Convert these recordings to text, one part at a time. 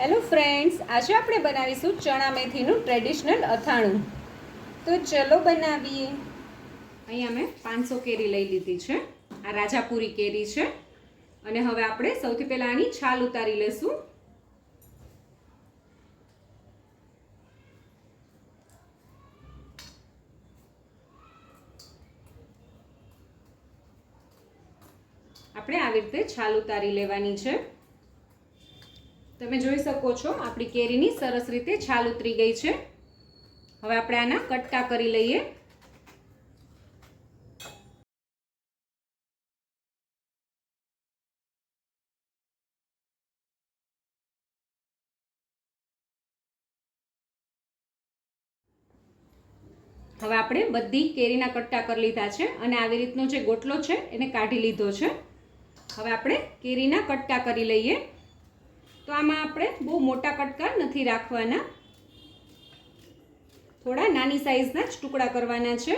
Hello friends, આજે આપણે બનાવીશું ચણા મેથીનું ટ્રેડિશનલ અથાણું. તો ચલો બનાવીએ. અહીંયા મેં 500 કેરી લઈ લીધી છે. આ રાજાપુરી કેરી છે. અને હવે આપણે સૌથી પહેલાં આની છાલ ઉતારી લેશું. આપણે આવી રીતે છાલ ઉતારી લેવાની છે. તમે જોઈ શકો છો આપણી કેરીની સરસ રીતે છાલ ઉતરી ગઈ છે. હવે આપણે આના કટકા કરી લઈએ. હવે આપણે બધી કેરીના કટકા કરી લીધા છે અને આવી રીતનો જે ગોટલો છે એને કાઢી લીધો છે. હવે આપણે કેરીના કટકા કરી લઈએ. તો આમાં આપણે બહુ મોટા કટકા નથી રાખવાના, થોડા નાની સાઈઝના જ ટુકડા કરવાના છે.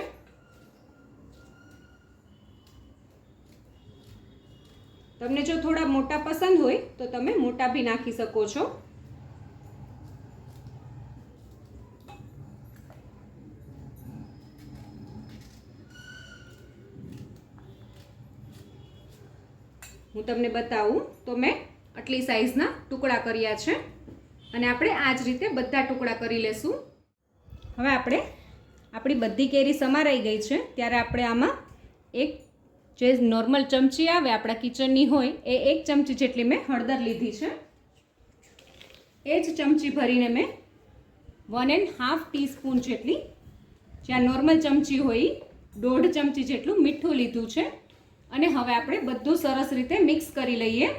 તમને જો થોડા મોટા પસંદ હોય તો તમે મોટા બી નાખી શકો છો. હું તમને બતાવું તો મેં આટલી સાઈઝના ટુકડા કર્યા છે અને આપણે આ જ રીતે બધા ટુકડા કરી લેશું. હવે આપણે આપણી બધી કેરી સમારાઈ ગઈ છે ત્યારે આપણે આમાં એક જે નોર્મલ ચમચી આવે આપણા કિચનની હોય એ 1 ચમચી જેટલી મેં હળદર લીધી છે. એ જ ચમચી ભરીને મેં 1.5 ટીસ્પૂન જેટલી, જ્યાં નોર્મલ ચમચી હોય 1.5 ચમચી જેટલું મીઠું લીધું છે. અને હવે આપણે બધું સરસ રીતે મિક્સ કરી લઈએ.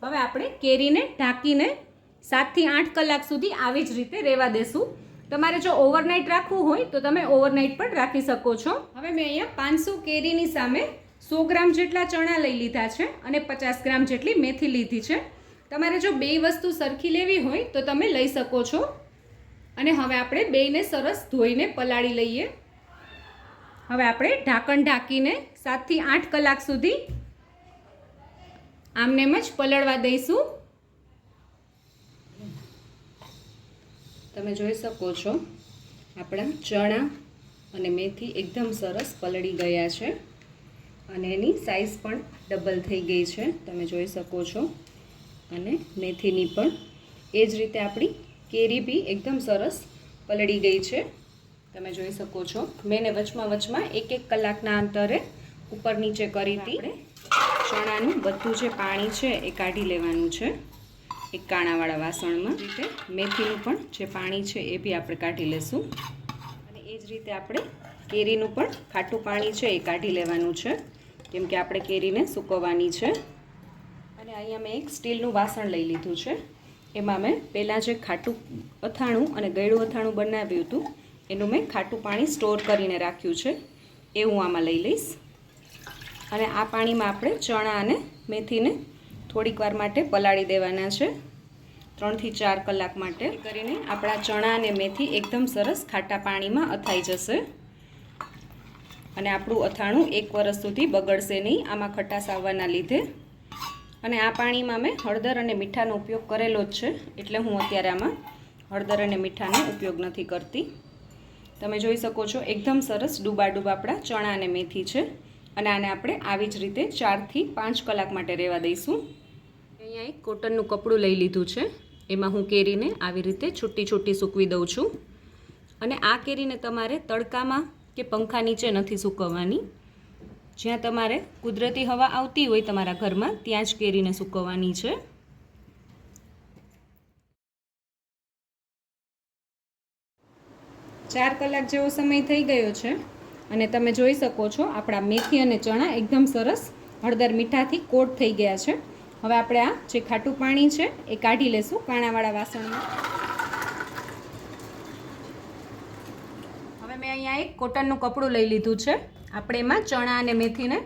હવે આપણે કેરીને ઢાંકીને 7 થી 8 કલાક સુધી આવી જ રીતે રહેવા દેશું. તમારે જો ઓવરનાઇટ રાખવું હોય તો તમે ઓવરનાઇટ પણ રાખી શકો છો. હવે મેં અહીંયા 500 કેરીની સામે 100 ગ્રામ જેટલા ચણા લઈ લીધા છે અને 50 ગ્રામ જેટલી મેથી લીધી છે. તમારે જો બે વસ્તુ સરખી લેવી હોય તો તમે લઈ શકો છો. અને હવે આપણે બેયને સરસ ધોઈને પલાળી લઈએ. હવે આપણે ઢાંકણ ઢાંકીને 7 થી 8 કલાક સુધી આમનેમ જ પલળવા દઈશું. તમે જોઈ શકો છો આપણા ચણા અને મેથી એકદમ સરસ પલળી ગયા છે અને એની સાઈઝ પણ ડબલ થઈ ગઈ છે. તમે જોઈ શકો છો. અને મેથીની પણ એ જ રીતે આપણી કેરી બી એકદમ સરસ પલળી ગઈ છે. તમે જોઈ શકો છો. મેં વચમાં 1 કલાકના અંતરે ઉપર નીચે કરી હતી. ચણાનું બધું જે પાણી છે એ કાઢી લેવાનું છે એક કાણાવાળા વાસણમાં. રીતે મેથીનું પણ જે પાણી છે એ બી આપણે કાઢી લેશું. અને એ જ રીતે આપણે કેરીનું પણ ખાટું પાણી છે એ કાઢી લેવાનું છે, કેમ કે આપણે કેરીને સૂકવવાની છે. અને અહીંયા મેં એક સ્ટીલનું વાસણ લઈ લીધું છે. એમાં મેં પહેલાં જે ખાટું અથાણું અને ગળ્યું અથાણું બનાવ્યું હતું એનું મેં ખાટું પાણી સ્ટોર કરીને રાખ્યું છે, એ હું આમાં લઈ લઈશ. અને આ પાણીમાં આપણે ચણા અને મેથીને થોડીક વાર માટે પલાળી દેવાના છે, 3 થી 4 કલાક માટે. કરીને આપણા ચણા અને મેથી એકદમ સરસ ખાટા પાણીમાં અથાઈ જશે અને આપણું અથાણું 1 વર્ષ સુધી બગડશે નહીં આમાં ખટાશ આવવાના લીધે. અને આ પાણીમાં મેં હળદર અને મીઠાનો ઉપયોગ કરેલો જ છે, એટલે હું અત્યારે આમાં હળદર અને મીઠાનો ઉપયોગ નથી કરતી. તમે જોઈ શકો છો એકદમ સરસ ડૂબા આપણા ચણા અને મેથી છે. અને આને આપણે આવી જ રીતે 4 થી 5 કલાક માટે રહેવા દઈશું. અહીંયા એક કોટનનું કપડું લઈ લીધું છે, એમાં હું કેરીને આવી રીતે છૂટી સૂકવી દઉં છું. અને આ કેરીને તમારે તડકામાં કે પંખા નીચે નથી સૂકવવાની. જ્યાં તમારે કુદરતી હવા આવતી હોય તમારા ઘરમાં ત્યાં જ કેરીને સૂકવવાની છે. ચાર કલાક જેવો સમય થઈ ગયો છે અને તમે જોઈ શકો છો આપણા મેથી અને ચણા એકદમ સરસ હળદર મીઠાથી કોટ થઈ ગયા છે. હવે આપણે આ જે ખાટું પાણી છે એ કાઢી લેશું કાણાવાળા વાસણમાં. હવે મેં અહીંયા એક કોટનનું કપડું લઈ લીધું છે. આપણે એમાં ચણા અને મેથીને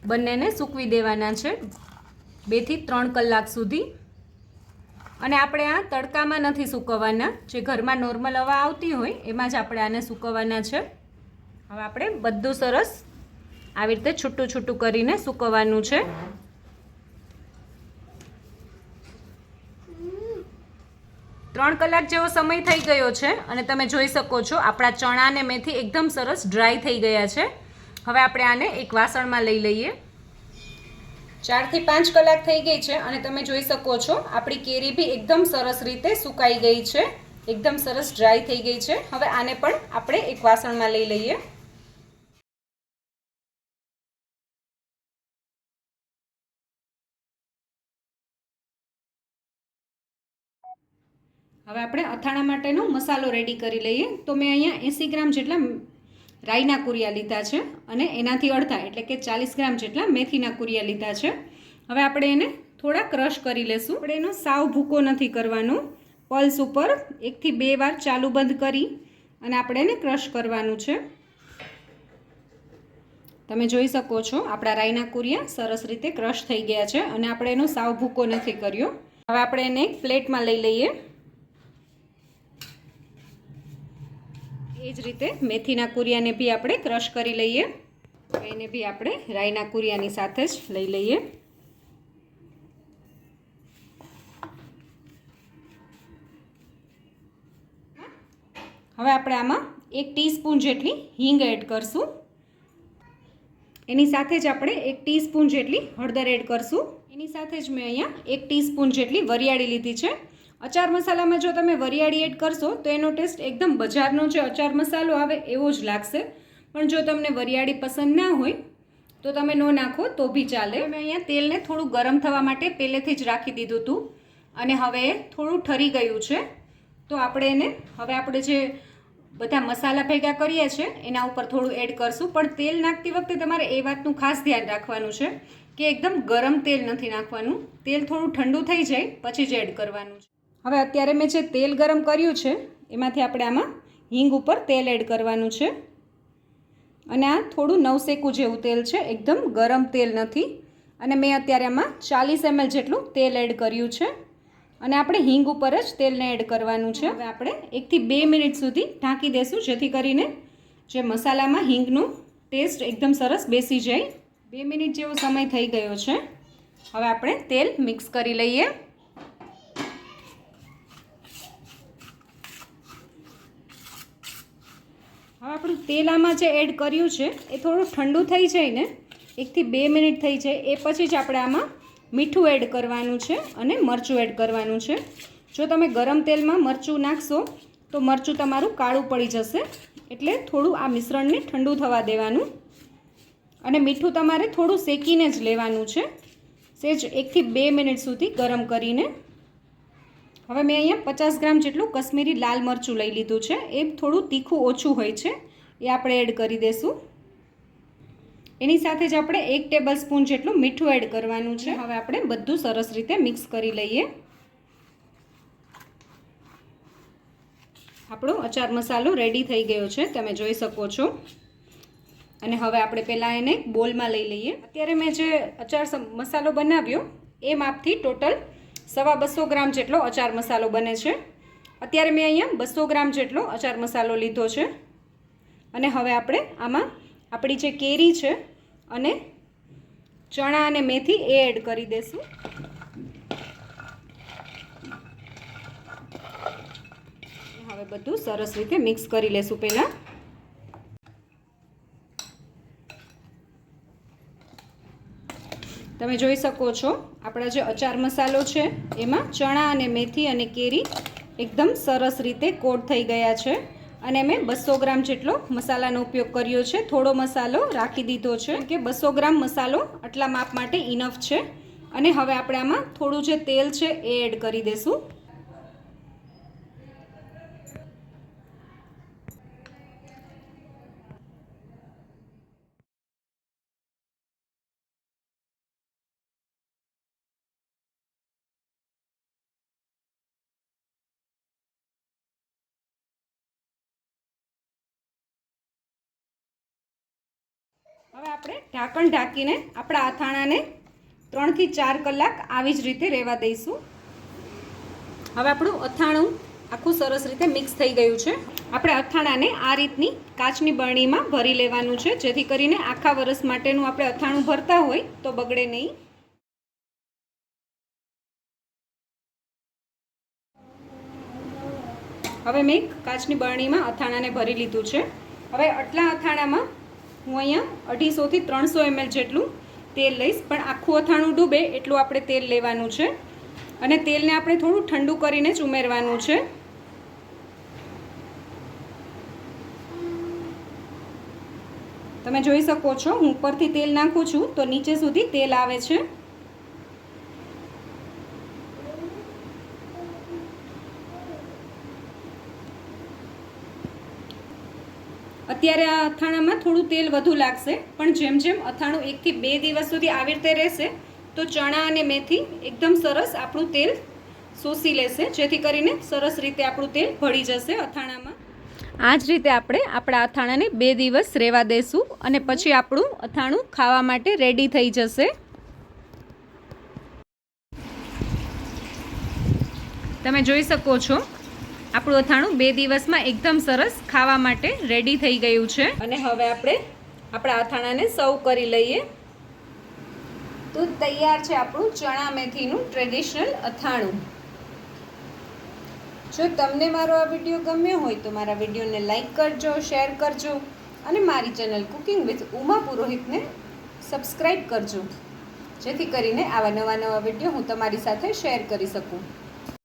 બંનેને સૂકવી દેવાના છે 2 થી 3 કલાક સુધી. અને આપણે આ તડકામાં નથી સૂકવવાના, જે ઘરમાં નોર્મલ હવા આવતી હોય એમાં જ આપણે આને સૂકવવાના છે. હવે આપણે બધું સરસ આવી રીતે છૂટું કરીને સૂકવવાનું છે. 3 કલાક જેવો સમય થઈ ગયો છે અને તમે જોઈ શકો છો આપણા ચણા અને મેથી એકદમ સરસ ડ્રાય થઈ ગયા છે. હવે આપણે આને એક વાસણમાં લઈ લઈએ. 4 થી 5 કલાક થઈ ગઈ છે અને તમે જોઈ શકો છો આપણી કેરી બી એકદમ સરસ રીતે સુકાઈ ગઈ છે, એકદમ સરસ ડ્રાય થઈ ગઈ છે. હવે આને પણ આપણે એક વાસણમાં લઈ લઈએ. હવે આપણે અથાણા માટેનો મસાલો રેડી કરી લઈએ. તો મેં અહીંયા 80 ગ્રામ જેટલા રાઈના કુરિયા લીધા છે અને એનાથી અડધા એટલે કે 40 ગ્રામ જેટલા મેથીના કુરિયા લીધા છે. હવે આપણે એને થોડા ક્રશ કરી લેશું. આપણે એનો સાવ ભૂકો નથી કરવાનો. પલ્સ ઉપર 1 થી 2 વાર ચાલુ બંધ કરી અને આપણે એને ક્રશ કરવાનું છે. તમે જોઈ શકો છો આપણા રાઈના કુરિયા સરસ રીતે ક્રશ થઈ ગયા છે અને આપણે એનો સાવ ભૂકો નથી કર્યો. હવે આપણે એને એક પ્લેટમાં લઈ લઈએ. એ જ રીતે મેથીના કુરિયાને બી આપણે ક્રશ કરી લઈએ. એને બી આપણે રાઈના કુરિયાની સાથે જ લઈ લઈએ. હવે આપણે આમાં 1 ટીસ્પૂન જેટલી હિંગ એડ કરશું. એની સાથે જ આપણે 1 ટીસ્પૂન જેટલી હળદર એડ કરશું. એની સાથે જ મેં અહીંયા 1 ટીસ્પૂન જેટલી વરિયાળી લીધી છે. અચાર મસાલામાં જો તમે વરિયાળી એડ કરશો તો એનો ટેસ્ટ એકદમ બજારનો જે અચાર મસાલો આવે એવો જ લાગશે. પણ જો તમને વરિયાળી પસંદ ના હોય તો તમે ન નાખો તો બી ચાલે. મેં અહીંયા તેલને થોડું ગરમ થવા માટે પહેલેથી જ રાખી દીધું હતું અને હવે થોડું ઠરી ગયું છે. તો આપણે એને હવે આપણે જે બધા મસાલા ભેગા કરીએ છીએ એના ઉપર થોડું એડ કરશું. પણ તેલ નાખતી વખતે તમારે એ વાતનું ખાસ ધ્યાન રાખવાનું છે કે એકદમ ગરમ તેલ નથી નાખવાનું. તેલ થોડું ઠંડુ થઈ જાય પછી જ એડ કરવાનું છે. હવે અત્યારે મેં જે તેલ ગરમ કર્યું છે એમાંથી આપણે આમાં હિંગ ઉપર તેલ એડ કરવાનું છે અને આ થોડું નવસેકું જેવું તેલ છે, એકદમ ગરમ તેલ નથી. અને મેં અત્યારે આમાં 40 ml જેટલું તેલ એડ કર્યું છે અને આપણે હિંગ ઉપર જ તેલને એડ કરવાનું છે. હવે આપણે 1 થી 2 મિનિટ સુધી ઢાંકી દઈશું જેથી કરીને જે મસાલામાં હિંગનો ટેસ્ટ એકદમ સરસ બેસી જાય. 2 મિનિટ જેવો સમય થઈ ગયો છે. હવે આપણે તેલ મિક્સ કરી લઈએ. હવે આપણું તેલ આમાં જે એડ કર્યું છે એ થોડું ઠંડુ થઈ જાય ને 1 થી 2 મિનિટ થઈ જાય એ પછી જ આપણે આમાં મીઠું એડ કરવાનું છે અને મરચું એડ કરવાનું છે. જો તમે ગરમ તેલમાં મરચું નાખશો તો મરચું તમારું કાળું પડી જશે. એટલે થોડું આ મિશ્રણને ઠંડુ થવા દેવાનું અને મીઠું તમારે થોડું શેકીને જ લેવાનું છે, સેજ 1 થી 2 મિનિટ સુધી ગરમ કરીને. હવે મેં અહીંયા 50 ગ્રામ જેટલું કશ્મીરી લાલ મરચું લઈ લીધું છે. એ થોડું તીખું ઓછું હોય છે, એ આપણે એડ કરી દઈશું. એની સાથે જ આપણે 1 ટેબલસ્પૂન જેટલું મીઠું એડ કરવાનું છે. હવે આપણે બધું સરસ રીતે મિક્સ કરી લઈએ. આપણો અચાર મસાલો રેડી થઈ ગયો છે, તમે જોઈ શકો છો. અને હવે આપણે પહેલાં એને બોલમાં લઈ લઈએ. અત્યારે મેં જે અચાર મસાલો બનાવ્યો એ માપથી ટોટલ 250 ગ્રામ જેટલો અચાર મસાલો બને છે. અત્યારે મેં અહીંયા 200 ગ્રામ જેટલો અચાર મસાલો લીધો છે. અને હવે આપણે આમાં આપણી જે કેરી છે અને ચણા અને મેથી એ એડ કરી દઈશું. હવે બધું સરસ રીતે મિક્સ કરી લેશું. પહેલાં તમે જોઈ શકો છો આપણા જે અચાર મસાલો છે એમાં ચણા અને મેથી અને કેરી એકદમ સરસ રીતે કોટ થઈ ગયા છે. અને મેં 200 ગ્રામ જેટલો મસાલાનો ઉપયોગ કર્યો છે. થોડો મસાલો રાખી દીધો છે કે 200 ગ્રામ મસાલો આટલા માપ માટે ઇનફ છે. અને હવે આપણે આમાં થોડું જે તેલ છે એ એડ કરી દઈશું. હવે આપણે ઢાંકણ ઢાંકીને આપણા અથાણાને 3 થી 4 કલાક આવી જ રીતે રહેવા દઈશું. હવે આપણું અથાણું આખું સરસ રીતે મિક્સ થઈ ગયું છે. આપણે અથાણાને આ રીતની કાચની બરણીમાં ભરી લેવાનું છે જેથી કરીને આખા વર્ષ માટેનું આપણે અથાણું ભરતા હોય તો બગડે નહીં. હવે મેં કાચની બરણીમાં અથાણાને ભરી લીધું છે. હવે આટલા અથાણામાં હું અહીંયા 250 થી 300 ml જેટલું તેલ લઈશ, પણ આખું અથાણું ડૂબે એટલું આપણે તેલ લેવાનું છે અને તેલને આપણે થોડું ઠંડુ કરીને જ ઉમેરવાનું છે. તમે જોઈ શકો છો હું ઉપરથી તેલ નાખું છું તો નીચે સુધી તેલ આવે છે. અત્યારે આ અથાણામાં થોડું તેલ વધુ લાગશે, પણ જેમ જેમ અથાણું 1 થી 2 દિવસ સુધી આવી રીતે રહેશે તો ચણા અને મેથી એકદમ સરસ આપણું તેલ શોષી લેશે, જેથી કરીને સરસ રીતે આપણું તેલ ભળી જશે અથાણામાં. આ જ રીતે આપણે આપણા અથાણાને 2 દિવસ રહેવા દેશું અને પછી આપણું અથાણું ખાવા માટે રેડી થઈ જશે. તમે જોઈ શકો છો આપણું અથાણું 2 દિવસમાં એકદમ સરસ ખાવા માટે રેડી થઈ ગયું છે. અને હવે આપણે આપણા અથાણાને સર્વ કરી લઈએ. તો તૈયાર છે આપણું ચણા મેથીનું ટ્રેડિશનલ અથાણું. જો તમને મારો આ વિડીયો ગમ્યો હોય તો મારા વિડીયોને લાઈક કરજો, શેર કરજો અને મારી ચેનલ કુકિંગ વિથ ઉમા પુરોહિતને સબસ્ક્રાઈબ કરજો, જેથી કરીને આવા નવા વિડીયો હું તમારી સાથે શેર કરી શકું.